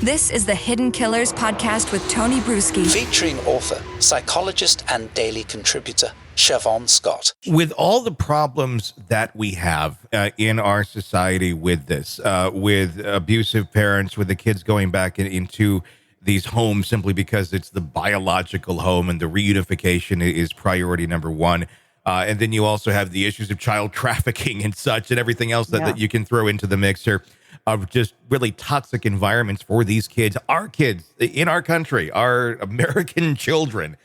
This is the Hidden Killers podcast with Tony Brueski. Featuring author, psychologist, and daily contributor, Shavaun Scott. With all the problems that we have in our society with this, with abusive parents, with the kids going back into these homes simply because it's the biological home and the reunification is priority number one. And then you also have the issues of child trafficking and such and everything else that you can throw into the mixer of just really toxic environments for these kids, our kids in our country, our American children.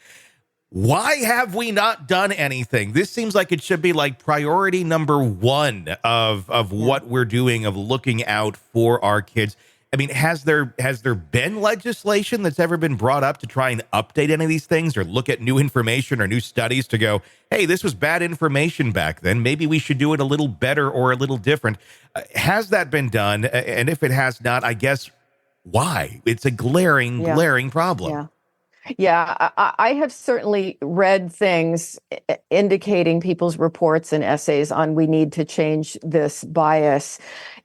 Why have we not done anything? This seems like it should be like priority number one of what we're doing, of looking out for our kids. I mean, has there been legislation that's ever been brought up to try and update any of these things or look at new information or new studies to go, hey, this was bad information back then. Maybe we should do it a little better or a little different. Has that been done? And if it has not, I guess, why? It's a glaring problem. Yeah. Yeah, I have certainly read things indicating people's reports and essays on we need to change this bias.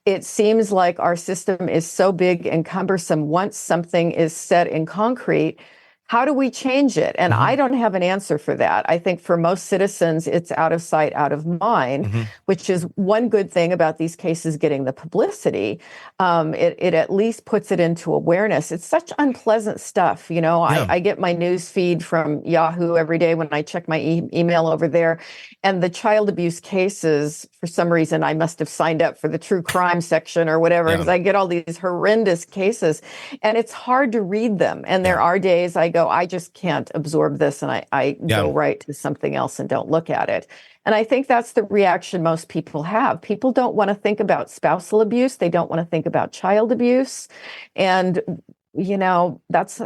It seems like our system is so big and cumbersome. Once something is set in concrete, how do we change it? And I don't have an answer for that. I think for most citizens, it's out of sight, out of mind, which is one good thing about these cases getting the publicity. It at least puts it into awareness. It's such unpleasant stuff. You know, I get my news feed from Yahoo every day when I check my email over there. And the child abuse cases, for some reason, I must have signed up for the true crime section or whatever, because I get all these horrendous cases. And it's hard to read them. And there are days I go, I just can't absorb this. And I go right to something else and don't look at it. And I think that's the reaction most people have. People don't want to think about spousal abuse. They don't want to think about child abuse. And, you know, that's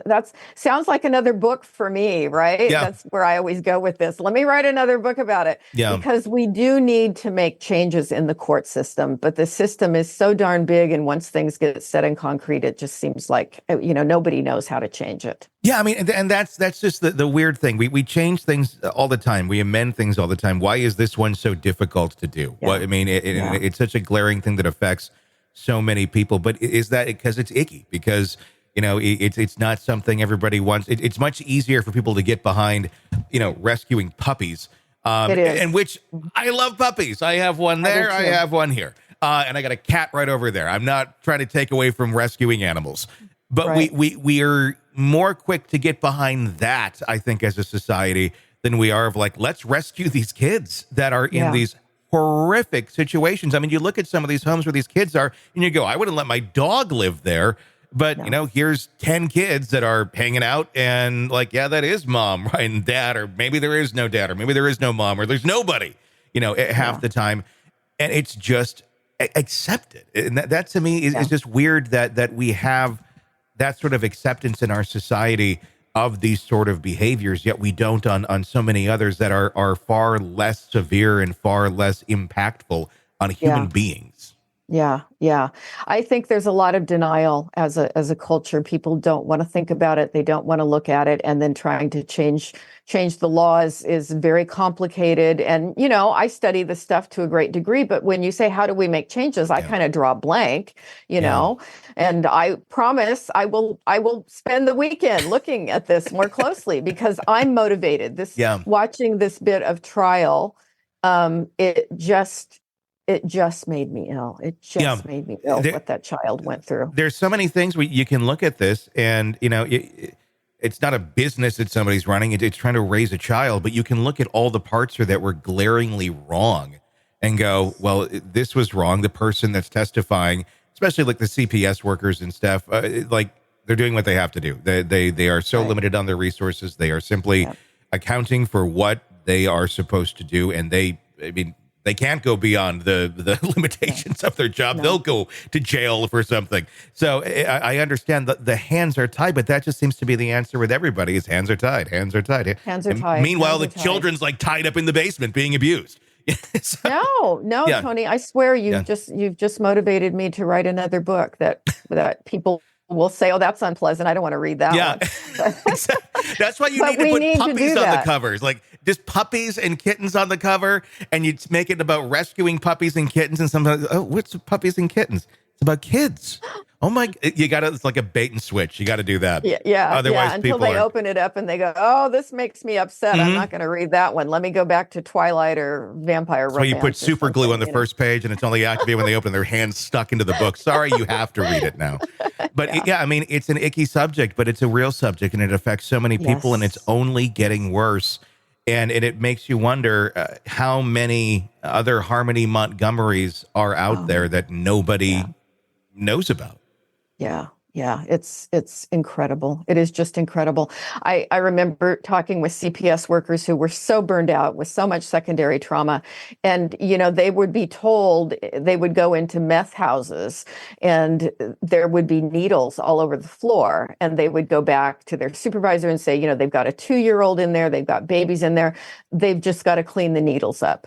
sounds like another book for me, right? Yeah. That's where I always go with this. Let me write another book about it. Yeah. Because we do need to make changes in the court system, but the system is so darn big. And once things get set in concrete, it just seems like, you know, nobody knows how to change it. Yeah, I mean, and that's just the weird thing. We change things all the time. We amend things all the time. Why is this one so difficult to do? Yeah. Well, I mean, it's such a glaring thing that affects so many people. But is that because it's icky? Because, you know, it's not something everybody wants. It's much easier for people to get behind, you know, rescuing puppies. It is. And which I love puppies. I have one there. I have one here. And I got a cat right over there. I'm not trying to take away from rescuing animals. But we are more quick to get behind that, I think, as a society than we are of like, let's rescue these kids that are in these horrific situations. I mean, you look at some of these homes where these kids are and you go, I wouldn't let my dog live there. But, you know, here's 10 kids that are hanging out and like, yeah, that is mom, right? And dad, or maybe there is no dad, or maybe there is no mom, or there's nobody, you know, half the time. And it's just accepted. And that to me is just weird that we have that sort of acceptance in our society of these sort of behaviors, yet we don't on so many others that are far less severe and far less impactful on human beings. Yeah. I think there's a lot of denial as a culture. People don't want to think about it. They don't want to look at it. And then trying to change the laws is very complicated. And, you know, I study this stuff to a great degree. But when you say, how do we make changes? I kind of draw a blank, you know, and I promise I will spend the weekend looking at this more closely because I'm motivated. Watching this bit of trial, it just made me ill. It just made me ill what that child went through. There's so many things you can look at this and, you know, it's not a business that somebody's running. It's trying to raise a child, but you can look at all the parts that were glaringly wrong and go, well, this was wrong. The person that's testifying, especially like the CPS workers and stuff, like they're doing what they have to do. They are so limited on their resources. They are simply accounting for what they are supposed to do. And they can't go beyond the limitations of their job. They'll go to jail for something. So I understand that the hands are tied, but that just seems to be the answer with everybody is hands are tied. Hands are tied. Hands are tied. Meanwhile, the children's like tied up in the basement being abused. No, Tony, I swear you've just motivated me to write another book that people will say, oh, that's unpleasant. I don't want to read that one. That's why you need to put puppies on the covers. Like just puppies and kittens on the cover. And you make it about rescuing puppies and kittens. And sometimes, oh, what's puppies and kittens? It's about kids. Oh my, you got to, it's like a bait and switch. You got to do that. Yeah. Otherwise, Until people they open it up and they go, oh, this makes me upset. I'm not going to read that one. Let me go back to Twilight or Vampire So you Romance. put super glue on the first page and it's only activated when they open their hands stuck into the book. Sorry, you have to read it now. But I mean, it's an icky subject, but it's a real subject and it affects so many people and it's only getting worse. And it makes you wonder how many other Harmony Montgomerys are out there that nobody knows about. Yeah, it's incredible. It is just incredible. I remember talking with CPS workers who were so burned out with so much secondary trauma. And, they would be told they would go into meth houses and there would be needles all over the floor. And they would go back to their supervisor and say, they've got a 2-year-old in there, they've got babies in there. They've just got to clean the needles up.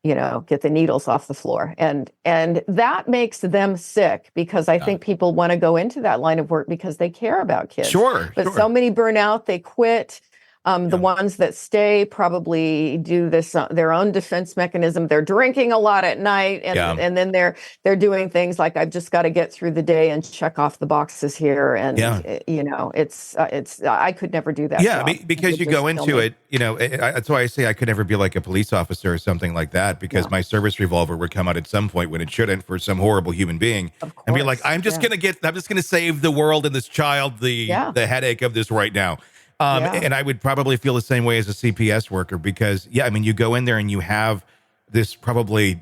Get the needles off the floor. And that makes them sick because I think people want to go into that line of work because they care about kids. But so many burn out, they quit. The ones that stay probably do this their own defense mechanism. They're drinking a lot at night, and then they're doing things like I've just got to get through the day and check off the boxes here. And it's I could never do that. Yeah, because you go into it. That's why I say I could never be like a police officer or something like that because my service revolver would come out at some point when it shouldn't for some horrible human being and be like, I'm just gonna save the world and this child the headache of this right now. And I would probably feel the same way as a CPS worker because, you go in there and you have this probably,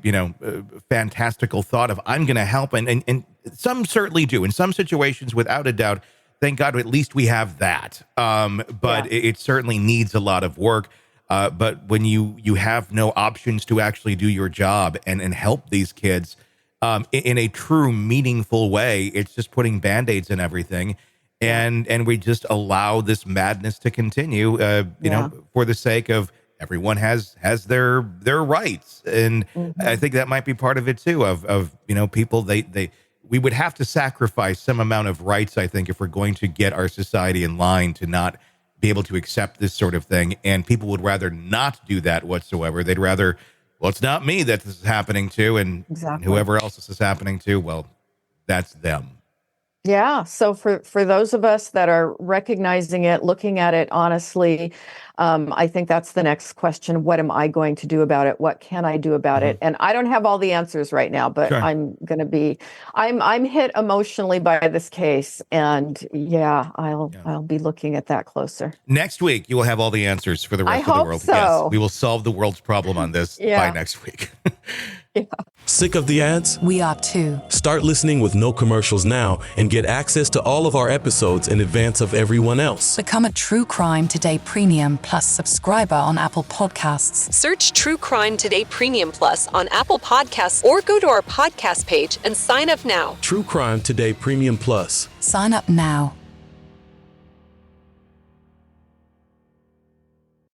fantastical thought of I'm going to help. And some certainly do. In some situations, without a doubt, thank God, at least we have that. But it certainly needs a lot of work. But when you have no options to actually do your job and help these kids in a true, meaningful way, it's just putting Band-Aids in everything. And we just allow this madness to continue, for the sake of everyone has their rights. And I think that might be part of it too, of people, we would have to sacrifice some amount of rights, I think, if we're going to get our society in line to not be able to accept this sort of thing. And people would rather not do that whatsoever. They'd rather, well, it's not me that this is happening to, and whoever else this is happening to, well, that's them. Yeah. So for those of us that are recognizing it, looking at it honestly, I think that's the next question. What am I going to do about it? What can I do about it? And I don't have all the answers right now, but I'm hit emotionally by this case. And I'll be looking at that closer. Next week, you will have all the answers for the rest of the world. So. Yes, we will solve the world's problem on this by next week. Sick of the ads? We are too. Start listening with no commercials now and get access to all of our episodes in advance of everyone else. Become a True Crime Today Premium Plus subscriber on Apple Podcasts. Search True Crime Today Premium Plus on Apple Podcasts or go to our podcast page and sign up now. True Crime Today Premium Plus. Sign up now.